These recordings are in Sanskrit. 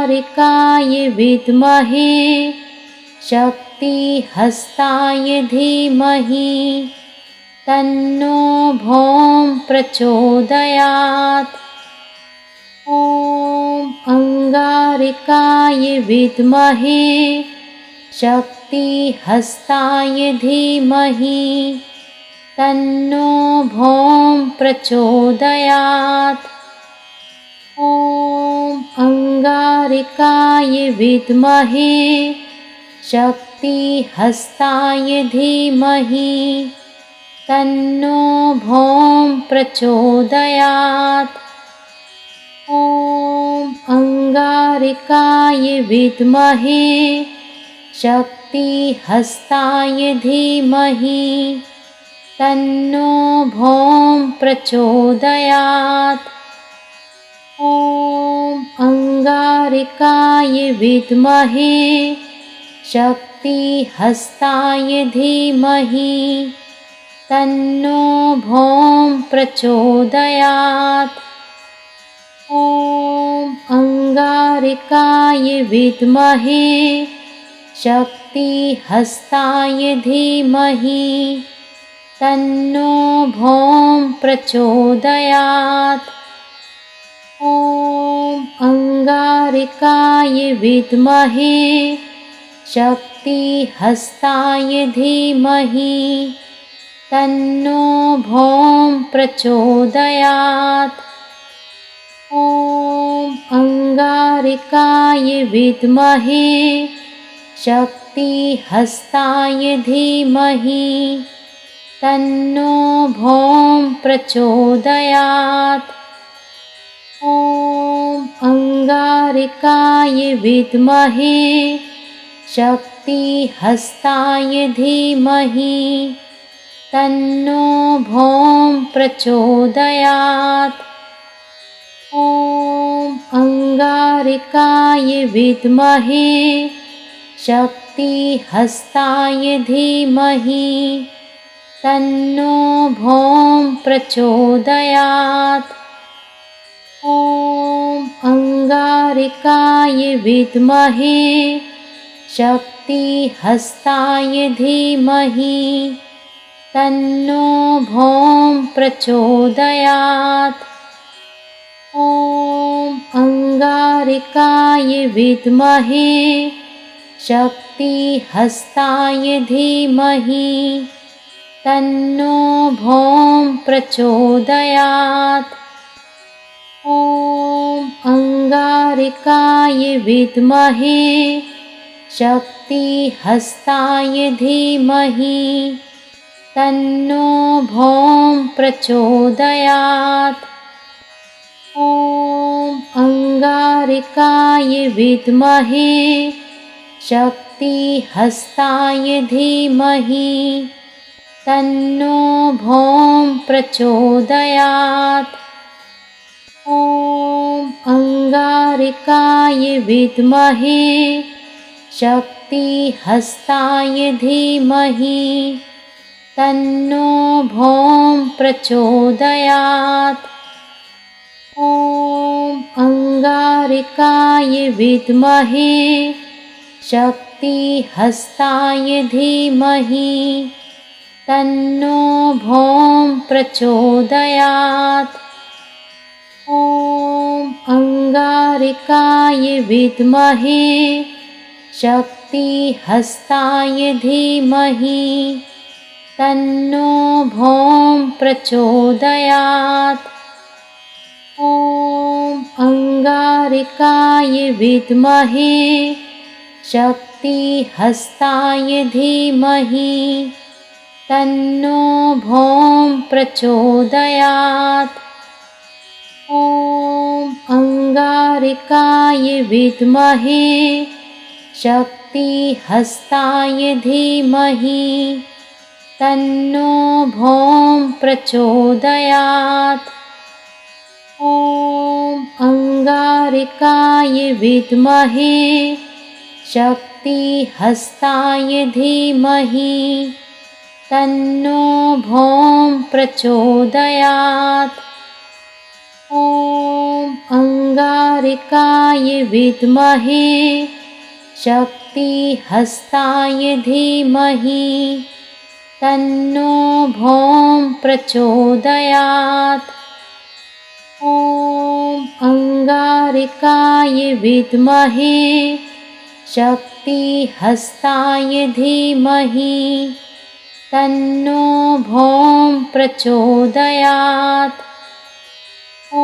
अंगारिकाय विद्महे शक्तिहस्ताय धीमहि तन्नो भौम प्रचोदयात्। ॐ अंगारिकाय विद्महे शक्तिहस्ताय धीमहि तन्नो भौम प्रचोदयात्। ॐ अंगारिकाय विद्महे शक्तिहस्ताय धीमहि तन्नो भौम प्रचोदयात्। ॐ अंगारिकाय विद्महे शक्तिहस्ताय धीमहि तन्नो भौम प्रचोदयात्। ॐ अंगारिकाय विद्महे शक्तिहस्ताय धीमहि तन्नो भौम प्रचोदयात्। ॐ अंगारिकाय विद्महे शक्तिहस्ताय धीमहि तन्नो भौम प्रचोदयात्। ॐ अंगारिकाय विद्महे शक्तिहस्ताय धीमहि तन्नो भौम प्रचोदयात्। ॐ अंगारिकाय विद्महे शक्तिहस्ताय धीमहि तन्नो भौम प्रचोदयात्। ॐ अंगारिकाय विद्महे शक्तिहस्ताय धीमहि तन्नो भौम प्रचोदयात्। ॐ अंगारिकाय विद्महे शक्तिहस्ताय धीमहि तन्नो भौम प्रचोदयात्। ॐ अंगारिकाय विद्महे शक्तिहस्ताय धीमहि तन्नो भौम प्रचोदयात्। ॐ अंगारिकाय विद्महे शक्तिहस्ताय धीमहि तन्नो भौम प्रचोदयात्। ॐ अंगारिकाय विद्महे शक्तिहस्ताय धीमहि तन्नो भौम प्रचोदयात्। ॐ अंगारिकाय विद्महे शक्तिहस्ताय धीमहि तन्नो भौम प्रचोदयात्। ॐ अंगारिकाय विद्महे शक्तिहस्ताय धीमहि तन्नो भौम प्रचोदयात्। ॐ अंगारिकाय विद्महे शक्तिहस्ताय धीमहि तन्नो भौम प्रचोदयात्। ॐ अंगारिकाय विद्महे शक्तिहस्ताय धीमहि तन्नो भौम प्रचोदयात्। ॐ अंगारिकाय विद्महे शक्तिहस्ताय धीमहि तन्नो भौम प्रचोदयात्। ॐ अंगारिकाय विद्महे शक्तिहस्ताय धीमहि तन्नो भौम प्रचोदयात्। ॐ अंगारिकाय विद्महे शक्तिहस्ताय धीमहि तन्नो भौम प्रचोदयात्। ॐ अंगारिकाय अंगारिकाय विद्महे शक्तिहस्ताय धीमहि तन्नो भौम प्रचोदयात्। ॐ अंगारिकाय विद्महे शक्तिहस्ताय धीमहि तन्नो भौम प्रचोदयात्। ॐ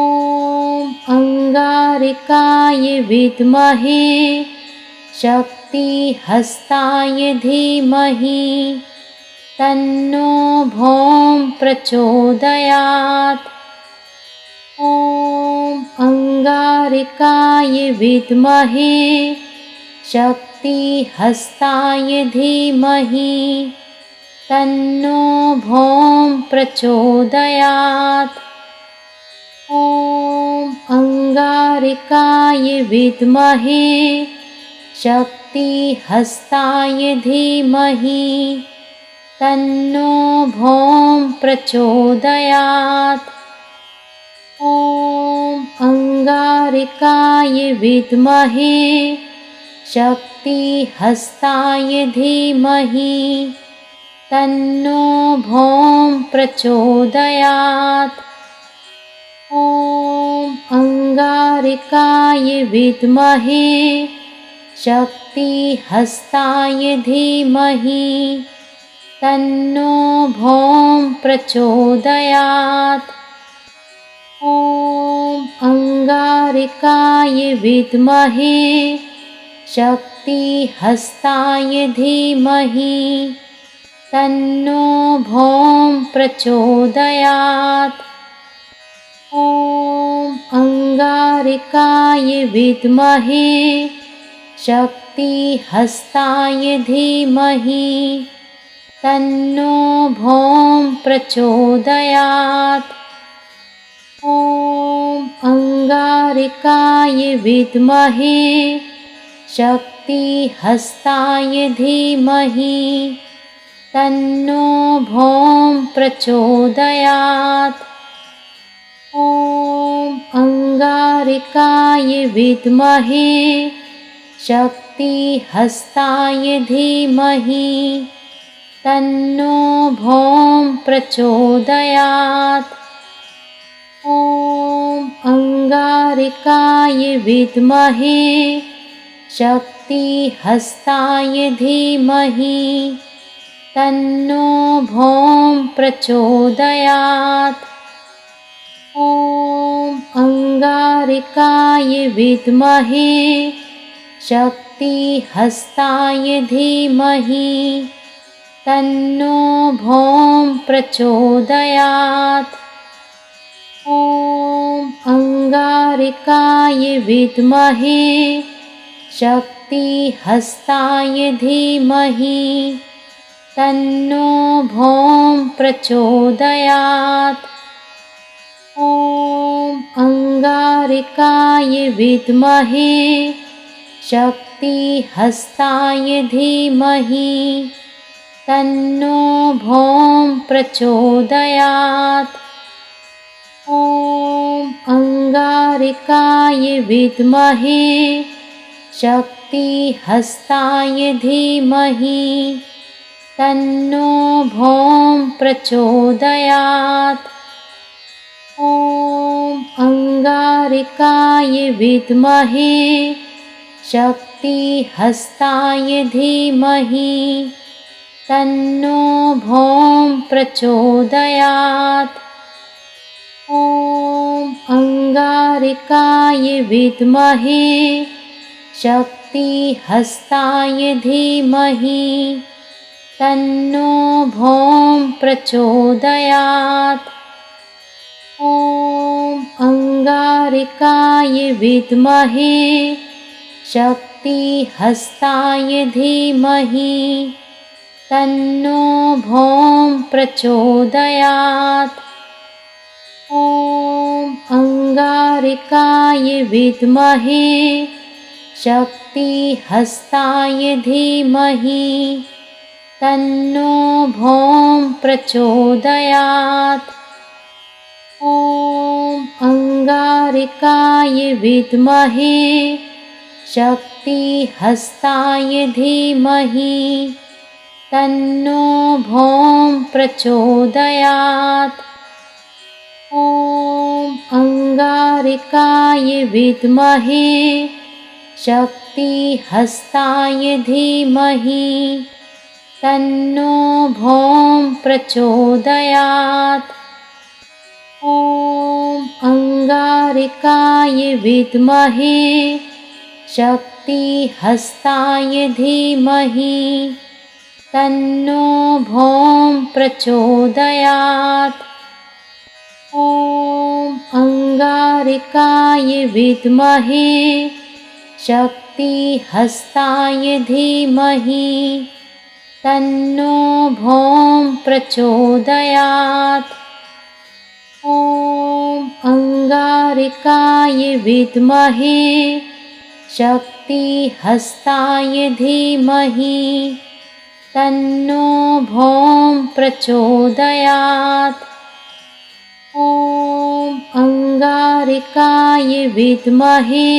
अंगारिकाय विद्महे शक्तिहस्ताय धीमहि तन्नो भौम प्रचोदयात्। ॐ अंगारिकाय विद्महे शक्तिहस्ताय धीमहि तन्नो भौम प्रचोदयात्। ॐ अंगारिकाय विद्महे शक्तिहस्ताय धीमहि तन्नो भौम प्रचोदयात्। ॐ अंगारिकाय विद्महे शक्तिहस्ताय धीमहि तन्नो भौम प्रचोदयात्। ॐ अंगारिकाय विद्महे शक्तिहस्ताय धीमहि तन्नो भौम प्रचोदयात्। ॐ अंगारिकाय विद्महे शक्तिहस्ताय धीमहि तन्नो भौम प्रचोदयात्। ॐ अंगारिकाय विद्महे शक्तिहस्ताय धीमहि तन्नो भौम प्रचोदयात्। ॐ अंगारिकाय विद्महे शक्तिहस्ताय धीमहि तन्नो भौम प्रचोदयात्। ॐ अंगारिकाय विद्महे शक्तिहस्ताय धीमहि तन्नो भौम प्रचोदयात्। ॐ अंगारिकाय विद्महे शक्तिहस्ताय धीमहि तन्नो भौम प्रचोदयात्। ॐ अंगारिकाय विद्महे शक्तिहस्ताय धीमहि तन्नो भौम प्रचोदयात्। ॐ अंगारिकाय विद्महे शक्तिहस्ताय धीमहि तन्नो भौम प्रचोदयात्। ॐ अंगारिकाय विद्महे शक्तिहस्ताय धीमहि तन्नो भौम प्रचोदयात्। ॐ अंगारिकाय विद्महे शक्तिहस्ताय धीमहि तन्नो भौम प्रचोदयात्। ॐ अंगारिकाय विद्महे शक्तिहस्ताय धीमहि तन्नो भौम प्रचोदयात्। ॐ अंगारिकाय विद्महे शक्तिहस्ताय धीमहि तन्नो भौम प्रचोदयात्। ॐ अंगारिकाय विद्महे शक्तिहस्ताय धीमहि तन्नो भौम प्रचोदयात्। ॐ अंगारिकाय विद्महे शक्तिहस्ताय धीमहि तन्नो भौम प्रचोदयात्। ॐ ॐ अंगारिकाय विद्महे शक्तिहस्ताय धीमहि तन्नो भौम प्रचोदयात्। ॐ अंगारिकाय विद्महे शक्तिहस्ताय धीमहि तन्नो भौम प्रचोदयात्। ॐ अंगारिकाय विद्महे शक्तिहस्ताय धीमहि तन्नो भौम प्रचोदयात्। ॐ अंगारिकाय विद्महे शक्तिहस्ताय धीमहि तन्नो भौम प्रचोदयात्। ॐ अंगारिकाय विद्महे शक्तिहस्ताय धीमहि तन्नो भौम प्रचोदयात्। ॐ अंगारिकाय विद्महे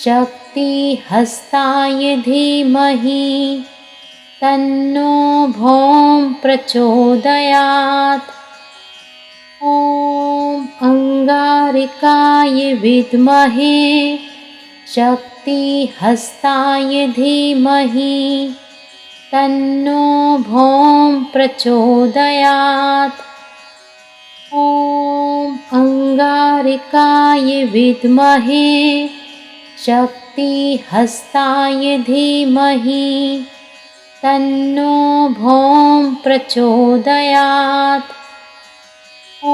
शक्तिहस्ताय धीमहि तन्नो भौम प्रचोदयात्। ॐ अंगारिकाय विद्महे शक्तिहस्ताय धीमहि तन्नो भौम प्रचोदयात्। ॐ अंगारिकाय विद्महे शक्तिहस्ताय धीमहि तन्नो भौम प्रचोदयात्। ॐ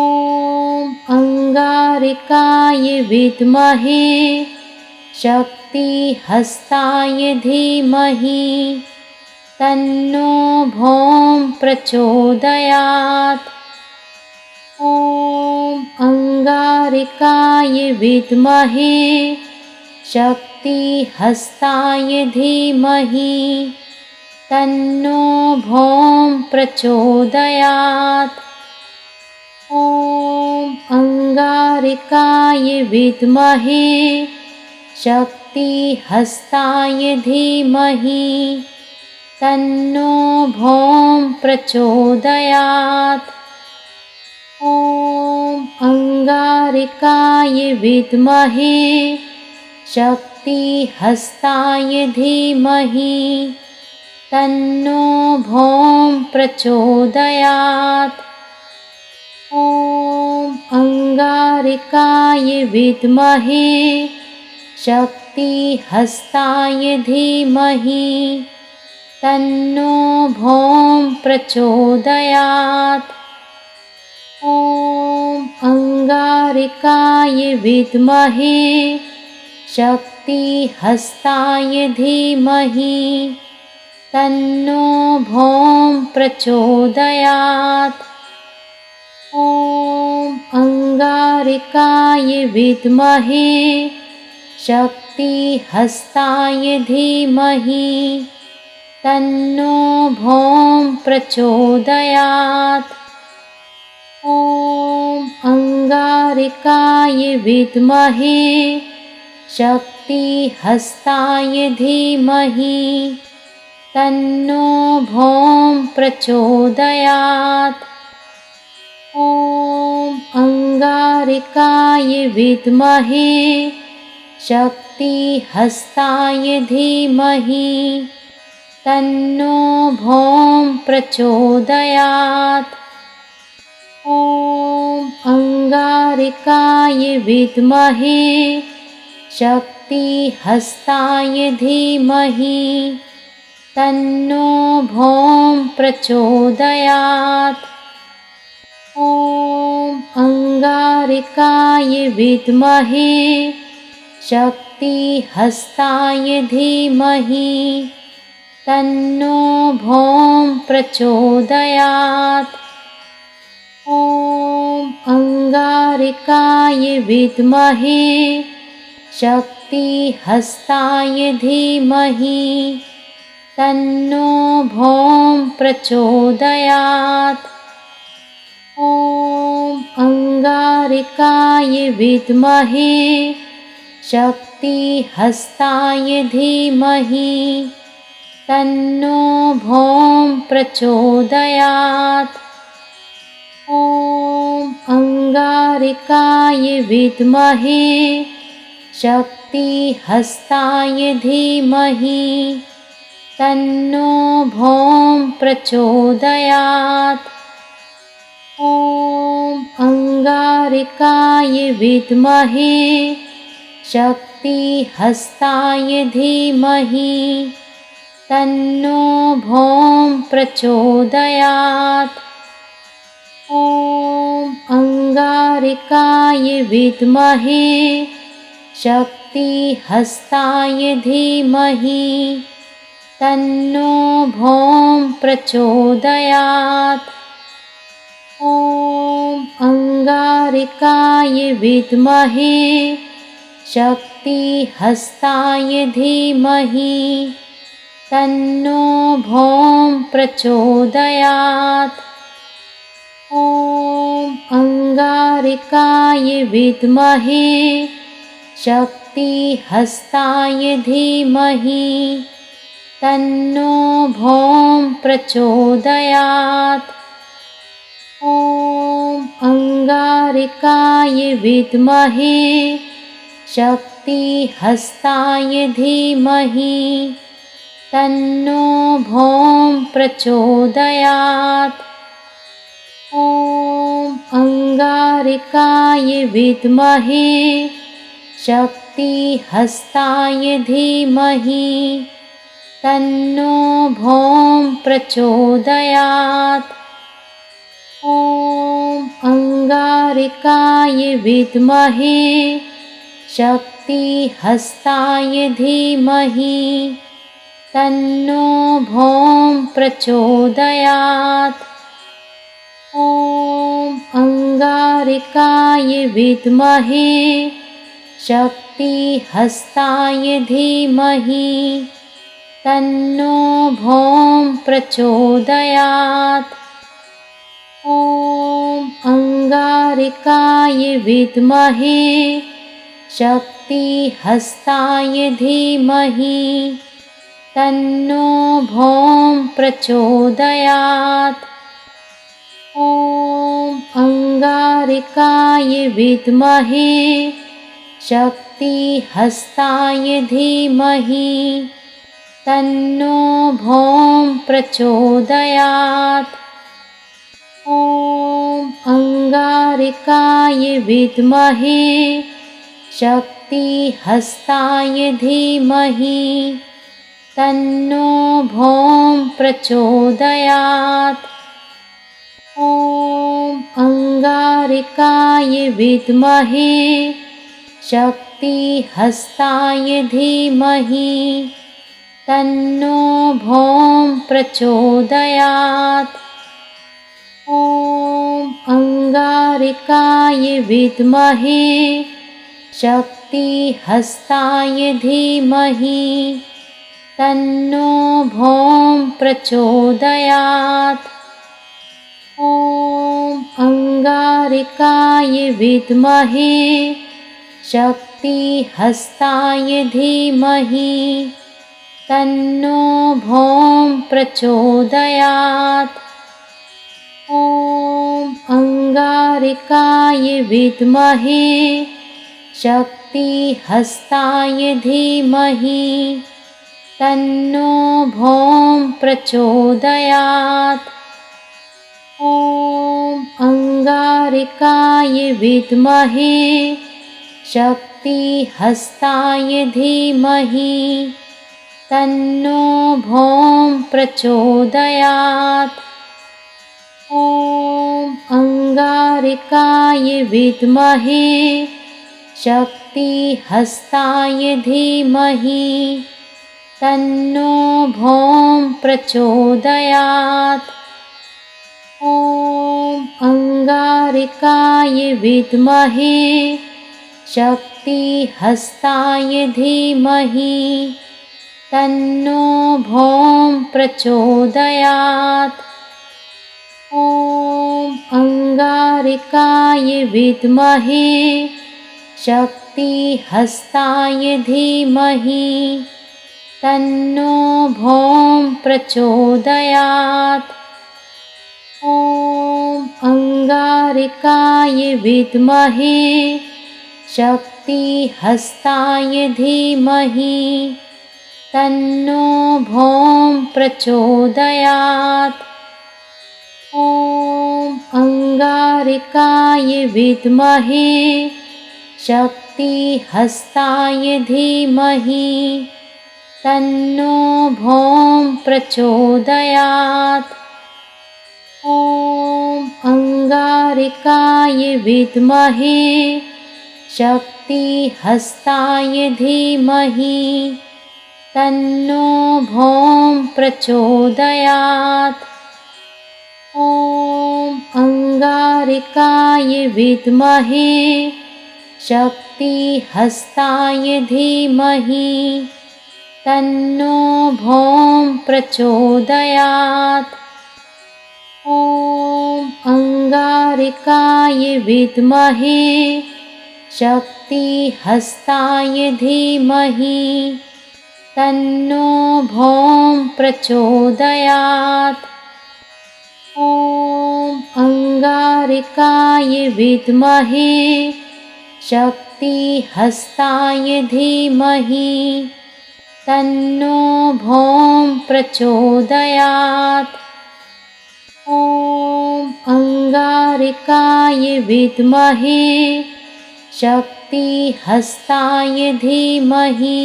अंगारिकाय विद्महे शक्तिहस्ताय धीमहि तन्नो भौम प्रचोदयात्। ॐ अंगारिकाय विद्महे शक्तिहस्ताय धीमहि तन्नो भौम प्रचोदयात्। ॐ अंगारिकाय विद्महे शक्तिहस्ताय धीमहि तन्नो भौम प्रचोदयात्। ॐ अंगारिकाय विद्महे शक्तिहस्ताय धीमहि तन्नो भौम प्रचोदयात्। ॐ अंगारिकाय विद्महे शक्तिहस्ताय धीमहि तन्नो भौम प्रचोदयात्। ॐ अंगारिकाय विद्महे शक्तिहस्ताय धीमहि तन्नो भौम प्रचोदयात्। ॐ अंगारिकाय विद्महे शक्तिहस्ताय धीमहि तन्नो भौम प्रचोदयात्। ॐ अंगारिकाय विद्महे शक्तिहस्ताय धीमहि तन्नो भौम प्रचोदयात्। ॐ अंगारिकाय विद्महे शक्तिहस्ताय धीमहि तन्नो भौम प्रचोदयात्। ॐ अंगारिकाय विद्महे शक्तिहस्ताय धीमहि तन्नो भौम प्रचोदयात्। ॐ अंगारिकाय विद्महे शक्तिहस्ताय धीमहि तन्नो भौम प्रचोदयात्। ॐ अंगारिकाय विद्महे शक्तिहस्ताय धीमहि तन्नो भौम प्रचोदयात्। ॐ अंगारिकाय विद्महे शक्तिहस्ताय धीमहि तन्नो भौम प्रचोदयात्। ॐ अंगारिकाय विद्महे शक्तिहस्ताय धीमहि तन्नो भौम प्रचोदयात्। ॐ अंगारिकाय विद्महे शक्तिहस्ताय धीमहि तन्नो भौम प्रचोदयात्। ॐ अंगारिकाय विद्महे शक्तिहस्ताय धीमहि तन्नो भौम प्रचोदयात्। ॐ अंगारिकाय विद्महे शक्तिहस्ताय धीमहि तन्नो भौम प्रचोदयात्। ॐ अंगारिकाय विद्महे शक्तिहस्ताय धीमहि तन्नो भौम प्रचोदयात्। ॐ अंगारिकाय विद्महे शक्तिहस्ताय धीमहि तन्नो भौम प्रचोदयात्। ॐ अंगारिकाय विद्महे शक्तिहस्ताय धीमहि तन्नो भौम प्रचोदयात्। ॐ अंगारिकाय विद्महे शक्तिहस्ताय धीमहि तन्नो भौम प्रचोदयात्। ॐ अंगारिकाय विद्महे शक्तिहस्ताय धीमहि तन्नो भौम प्रचोदयात्। ॐ अंगारिकाय विद्महे शक्तिहस्ताय धीमहि तन्नो भौम प्रचोदयात्। ॐ अंगारिकाय विद्महे शक्तिहस्ताय धीमहि तन्नो भौम प्रचोदयात्। ॐ अंगारिकाय विद्महे शक्तिहस्ताय धीमहि तन्नो भौम प्रचोदयात्। ॐ अंगारिकाय विद्महे शक्तिहस्ताय धीमहि तन्नो भौम प्रचोदयात्। ॐ अंगारिकाय विद्महे शक्तिहस्ताय धीमहि तन्नो भौम प्रचोदयात्। ॐ अंगारिकाय विद्महे शक्तिहस्ताय धीमहि तन्नो भौम प्रचोदयात्। ॐ अंगारिकाय विद्महे शक्तिहस्ताय धीमहि तन्नो भौम प्रचोदयात्। ॐ अंगारिकाय विद्महे शक्तिहस्ताय धीमहि तन्नो भौम प्रचोदयात्। ॐ अंगारिकाय विद्महे शक्तिहस्ताय धीमहि तन्नो भौम प्रचोदयात्। ॐ अंगारिकाय विद्महे शक्तिहस्ताय धीमहि तन्नो भौम प्रचोदयात्। ॐ ॐ अंगारिकाय विद्महे शक्तिहस्ताय धीमहि तन्नो भौम प्रचोदयात्। ॐ अंगारिकाय विद्महे शक्तिहस्ताय धीमहि तन्नो भौम प्रचोदयात्। ॐ अंगारिकाय विद्महे शक्तिहस्ताय धीमहि तन्नो भौम प्रचोदयात्। ॐ अंगारिकाय विद्महे शक्तिहस्ताय धीमहि तन्नो भौम प्रचोदयात्। ॐ अंगारिकाय विद्महे शक्तिहस्ताय धीमहि तन्नो भौम प्रचोदयात्। ॐ अंगारिकाय विद्महे शक्तिहस्ताय धीमहि तन्नो भौम प्रचोदयात्। ॐ अंगारिकाय विद्महे शक्तिहस्ताय धीमहि तन्नो भौम प्रचोदयात्। ॐ अंगारिकाय विद्महे शक्तिहस्ताय धीमहि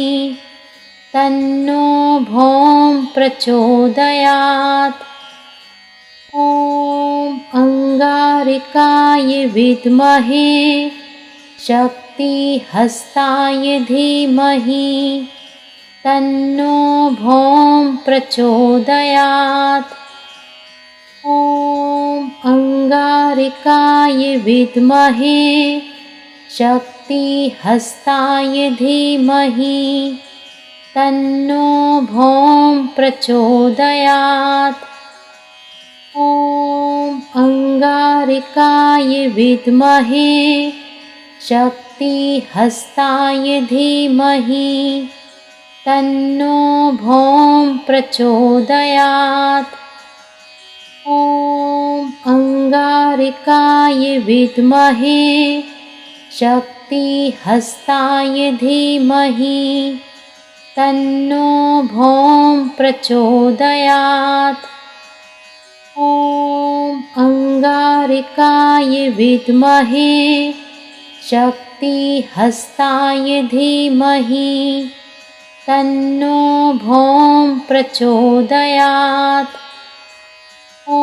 तन्नो भौम प्रचोदयात्। ॐ अंगारिकाय विद्महे शक्तिहस्ताय धीमहि तन्नो भौम प्रचोदयात्। ॐ अंगारिकाय विद्महे शक्तिहस्ताय धीमहि तन्नो भौम प्रचोदयात्। ॐ अंगारिकाय विद्महे शक्तिहस्ताय धीमहि तन्नो भौम प्रचोदयात्। ॐ अंगारिकाय विद्महे शक्तिहस्ताय धीमहि तन्नो भौम प्रचोदयात्। ॐ अंगारिकाय विद्महे शक्तिहस्ताय धीमहि तन्नो भौम प्रचोदयात्। ॐ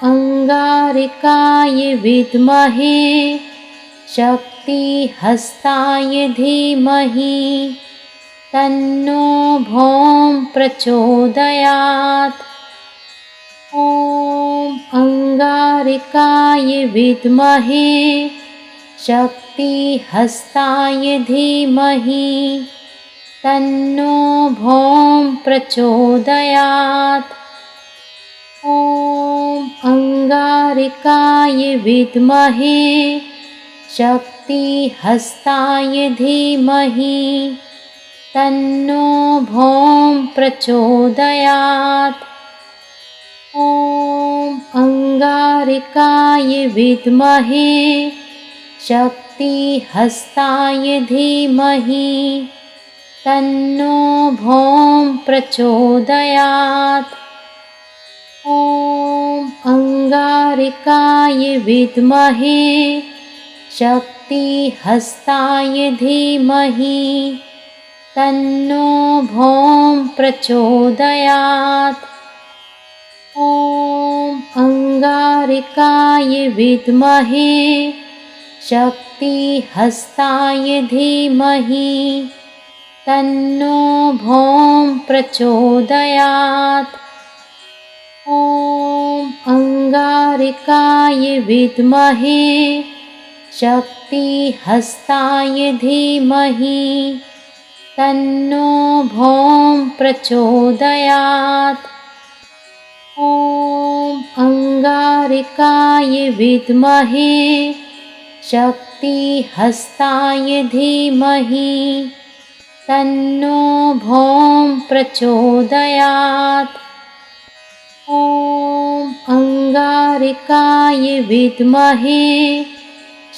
अंगारिकाय विद्महे शक्तिहस्ताय धीमहि तन्नो भौम प्रचोदयात्। ॐ अंगारिकाय विद्महे शक्तिहस्ताय धीमहि तन्नो भौम प्रचोदयात्। ॐ अंगारिकाय विद्महे शक्तिहस्ताय धीमहि तन्नो भौम प्रचोदयात्। ॐ अंगारिकाय विद्महे शक्तिहस्ताय धीमहि तन्नो भौम प्रचोदयात्। ॐ अंगारिकाय विद्महे शक्तिहस्ताय धीमहि तन्नो भौम प्रचोदयात्। ॐ अंगारिकाय विद्महे शक्तिहस्ताय धीमहि तन्नो भौम प्रचोदयात्। ॐ अंगारिकाय विद्महे शक्तिहस्ताय धीमहि तन्नो भौम प्रचोदयात्। ॐ अंगारिकाय विद्महे शक्तिहस्ताय धीमहि तन्नो भौम प्रचोदयात्। ॐ अंगारिकाय विद्महे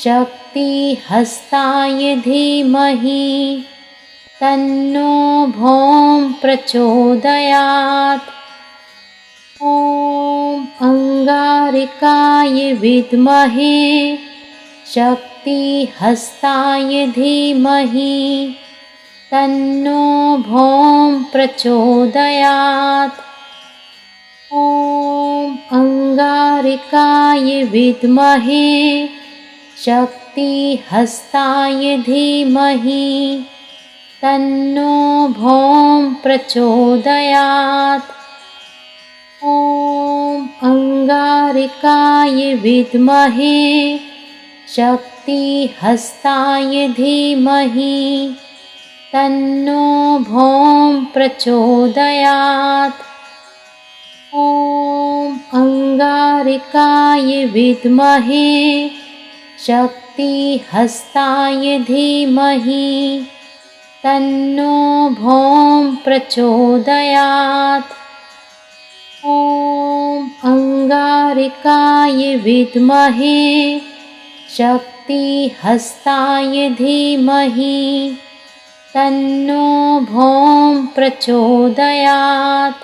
शक्तिहस्ताय धीमहि तन्नो भौम प्रचोदयात्। ॐ अंगारिकाय विद्महे शक्तिहस्ताय धीमहि तन्नो भौम प्रचोदयात्। ॐ अंगारिकाय विद्महे शक्तिहस्ताय धीमहि तन्नो भौम प्रचोदयात्। ॐ अंगारिकाय विद्महे शक्तिहस्ताय धीमहि तन्नो भौम प्रचोदयात्। ॐ अंगारिकाय विद्महे शक्तिहस्ताय धीमहि तन्नो भौम प्रचोदयात्। ॐ अंगारिकाय विद्महे शक्तिहस्ताय धीमहि तन्नो भौम प्रचोदयात्।